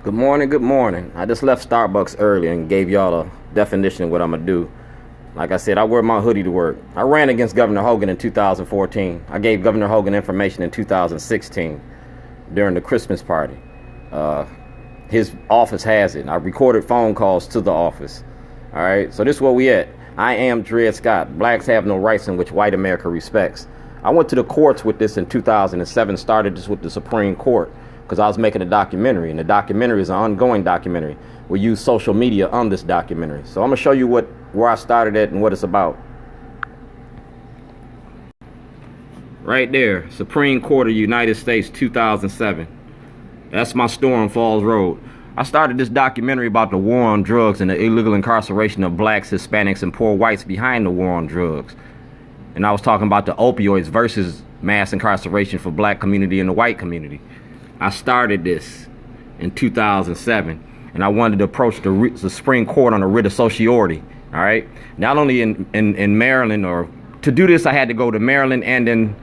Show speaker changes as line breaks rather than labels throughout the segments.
Good morning, good morning. I just left Starbucks early and gave y'all a definition of what I'm gonna do. Like I said, I wear my hoodie to work. I ran against Gov.Hogan in 2014. I gave Gov.Hogan information in 2016 during the Christmas party. His office has it. I recorded phone calls to the office. All right, so this is where we at. I am Dred Scott. Blacks have no rights in which white America respects. I went to the courts with this in 2007, started this with the Supreme Court, because I was making a documentary, and the documentary is an ongoing documentary. We use social media on this documentary. So I'm gonna show you where I started at and what it's about. Right there, Supreme Court of the United States, 2007. That's my store on Falls Road. I started this documentary about the war on drugs and the illegal incarceration of blacks, Hispanics, and poor whites behind the war on drugs. And I was talking about the opioids versus mass incarceration for black community and the white community. I started this in 2007, and I wanted to approach the Supreme Court on a writ of certiorari, all right? Not only in Maryland, or to do this, I had to go to Maryland and in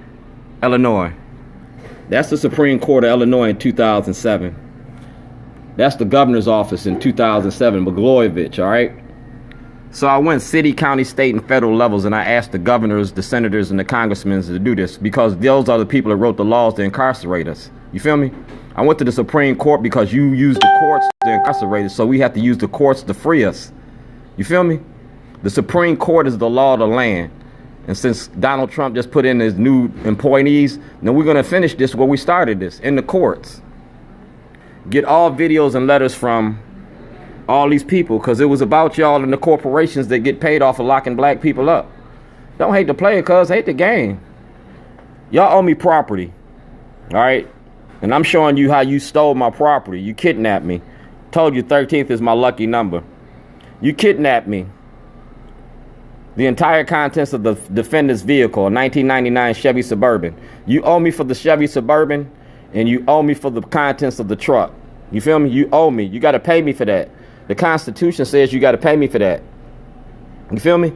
Illinois. That's the Supreme Court of Illinois in 2007. That's the governor's office in 2007, Blagojevich, all right? So I went city, county, state, and federal levels, and I asked the governors, the senators, and the congressmen to do this because those are the people that wrote the laws to incarcerate us. You feel me? I went to the Supreme Court because you use the courts to incarcerate us, so we have to use the courts to free us. You feel me? The Supreme Court is the law of the land. And since Donald Trump just put in his new employees, then we're going to finish this where we started this, in the courts. Get all videos and letters from all these people, because it was about y'all and the corporations that get paid off of locking black people up. Don't hate the player, cuz hate the game. Y'all owe me property, all right? And I'm showing you how you stole my property. You kidnapped me. Told you 13th is my lucky number. You kidnapped me. The entire contents of the defendant's vehicle, a 1999 Chevy Suburban. You owe me for the Chevy Suburban, and you owe me for the contents of the truck. You feel me? You owe me. You got to pay me for that. The Constitution says you got to pay me for that. You feel me?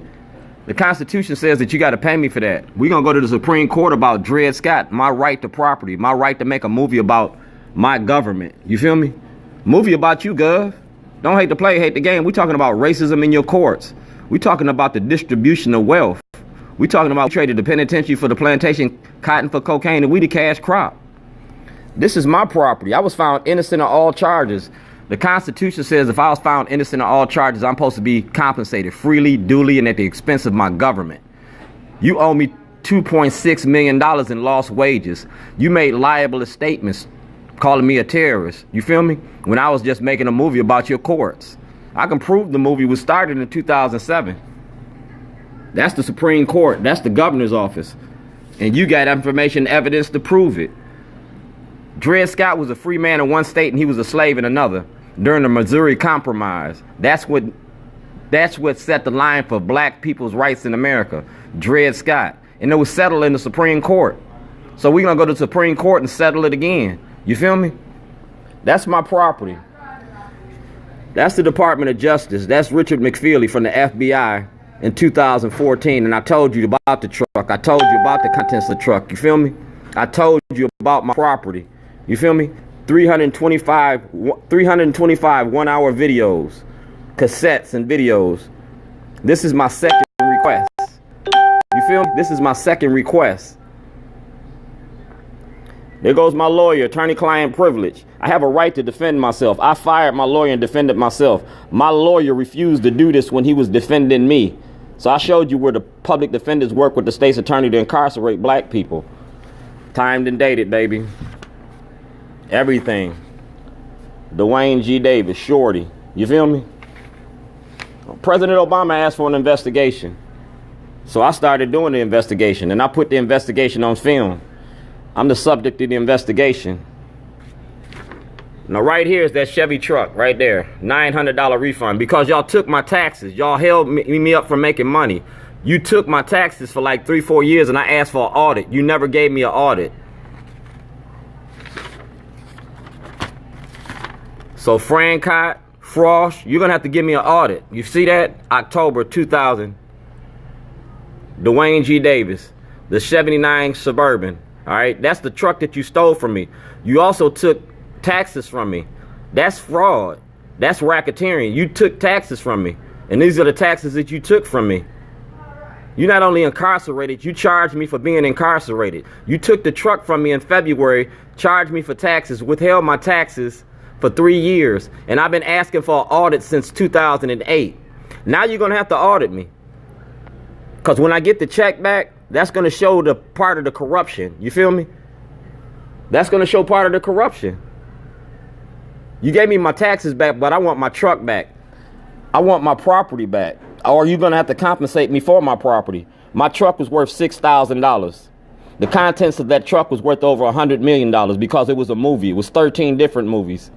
The Constitution says that you got to pay me for that. We're going to go to the Supreme Court about Dred Scott, my right to property, my right to make a movie about my government. You feel me? Movie about you, Gov. Don't hate the play, hate the game. We're talking about racism in your courts. We're talking about the distribution of wealth. We're talking about traded the penitentiary for the plantation, cotton for cocaine, and we the cash crop. This is my property. I was found innocent of all charges. The Constitution says if I was found innocent of all charges, I'm supposed to be compensated freely, duly, and at the expense of my government. You owe me $2.6 million in lost wages. You made libelous statements calling me a terrorist. You feel me? When I was just making a movie about your courts. I can prove the movie was started in 2007. That's the Supreme Court. That's the governor's office. And you got information, evidence to prove it. Dred Scott was a free man in one state and he was a slave in another during the Missouri Compromise. That's what set the line for black people's rights in America. Dred Scott. And it was settled in the Supreme Court. So we're going to go to the Supreme Court and settle it again. You feel me? That's my property. That's the Department of Justice. That's Richard McFeely from the FBI in 2014. And I told you about the truck. I told you about the contents of the truck. You feel me? I told you about my property. You feel me? 325 one-hour videos, cassettes and videos. This is my second request. You feel me? This is my second request. There goes my lawyer, attorney-client privilege. I have a right to defend myself. I fired my lawyer and defended myself. My lawyer refused to do this when he was defending me. So I showed you where the public defenders work with the state's attorney to incarcerate black people. Timed and dated, baby. Everything. Duane G. Davis, Shorty. You feel me? President Obama asked for an investigation. So I started doing the investigation, and I put the investigation on film. I'm the subject of the investigation. Now right here is that Chevy truck right there. $900 refund because y'all took my taxes. Y'all held me up for making money. You took my taxes for like 3-4 years and I asked for an audit. You never gave me an audit. So Francott, Frost, you're going to have to give me an audit. You see that? October 2000. Duane G. Davis, the 79 Suburban. All right, that's the truck that you stole from me. You also took taxes from me. That's fraud. That's racketeering. You took taxes from me, and these are the taxes that you took from me. You not only incarcerated, you charged me for being incarcerated. You took the truck from me in February, charged me for taxes, withheld my taxes for 3 years, and I've been asking for an audit since 2008. Now you're gonna have to audit me, because when I get the check back, that's gonna show the part of the corruption. You feel me? That's gonna show part of the corruption. You gave me my taxes back, but I want my truck back. I want my property back. Or you're gonna have to compensate me for my property. My truck was worth $6,000. The contents of that truck was worth over $100 million because it was a movie. It was 13 different movies.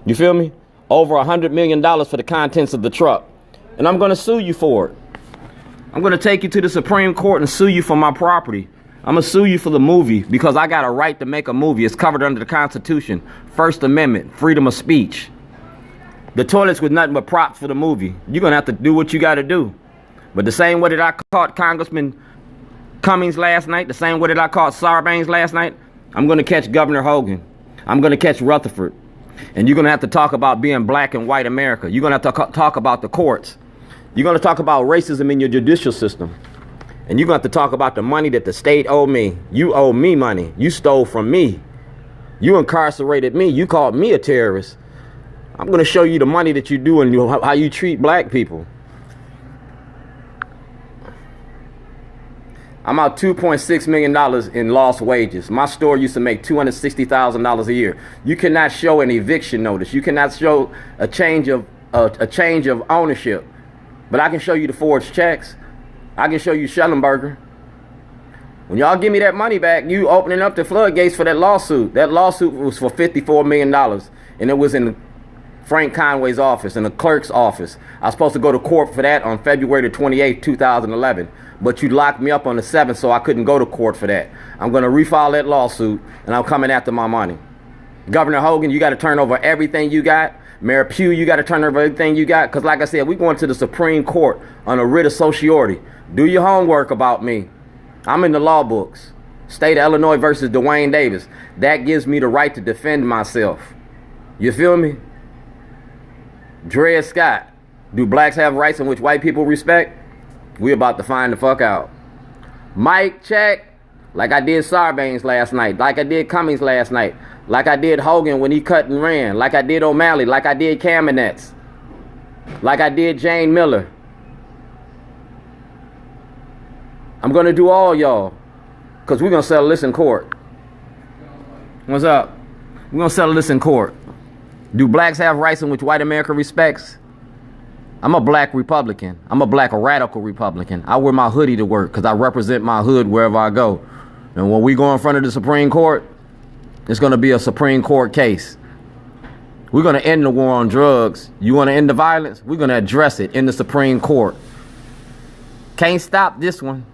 You feel me? Over $100 million for the contents of the truck. And I'm gonna sue you for it. I'm gonna take you to the Supreme Court and sue you for my property. I'm gonna sue you for the movie because I got a right to make a movie. It's covered under the Constitution, First Amendment, freedom of speech. The toilets was nothing but props for the movie. You're gonna have to do what you gotta do. But the same way that I caught Congressman Cummings last night, the same way that I caught Sarbanes last night, I'm gonna catch Gov.Hogan. I'm gonna catch Rutherford. And you're gonna have to talk about being black and white America. You're gonna have to talk about the courts. You're gonna talk about racism in your judicial system. And you're gonna have to talk about the money that the state owed me. You owe me money. You stole from me. You incarcerated me. You called me a terrorist. I'm going to show you the money that you do and how you treat black people. I'm out $2.6 million in lost wages. My store used to make $260,000 a year. You cannot show an eviction notice. You cannot show a change of ownership. But I can show you the forged checks. I can show you Schellenberger. When y'all give me that money back, you opening up the floodgates for that lawsuit. That lawsuit was for $54 million. And it was in Frank Conway's office, in the clerk's office. I was supposed to go to court for that on February the 28th, 2011. But you locked me up on the 7th, so I couldn't go to court for that. I'm going to refile that lawsuit, and I'm coming after my money. Gov.Hogan, you got to turn over everything you got. Mayor Pugh, you got to turn over everything you got. Because like I said, we're going to the Supreme Court on a writ of certiorari. Do your homework about me. I'm in the law books. State of Illinois versus Duane Davis. That gives me the right to defend myself. You feel me? Dred Scott. Do blacks have rights in which white people respect? We about to find the fuck out. Mic check. Like I did Sarbanes last night. Like I did Cummings last night. Like I did Hogan when he cut and ran. Like I did O'Malley. Like I did Kamenetz. Like I did Jane Miller. I'm going to do all y'all. Because we're going to settle this in court. What's up? We're going to settle this in court. Do blacks have rights in which white America respects? I'm a black Republican. I'm a black radical Republican. I wear my hoodie to work because I represent my hood wherever I go. And when we go in front of the Supreme Court, it's going to be a Supreme Court case. We're going to end the war on drugs. You want to end the violence? We're going to address it in the Supreme Court. Can't stop this one.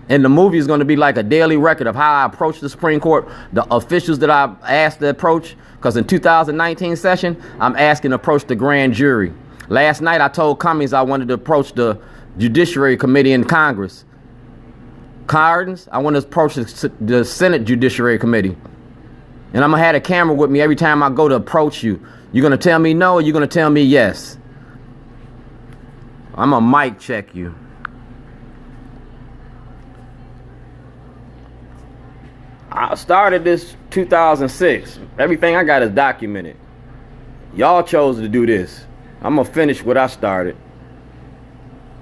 And the movie is going to be like a daily record of how I approach the Supreme Court, the officials that I asked to approach. Because in 2019 session, I'm asking to approach the grand jury. Last night, I told Cummings I wanted to approach the Judiciary Committee in Congress. Cardens, I want to approach the Senate Judiciary Committee. And I'm going to have a camera with me every time I go to approach you. You're going to tell me no or you're going to tell me yes? I'm going to mic check you. I started this 2006. Everything I got is documented. Y'all chose to do this. I'm going to finish what I started.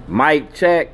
Mic check.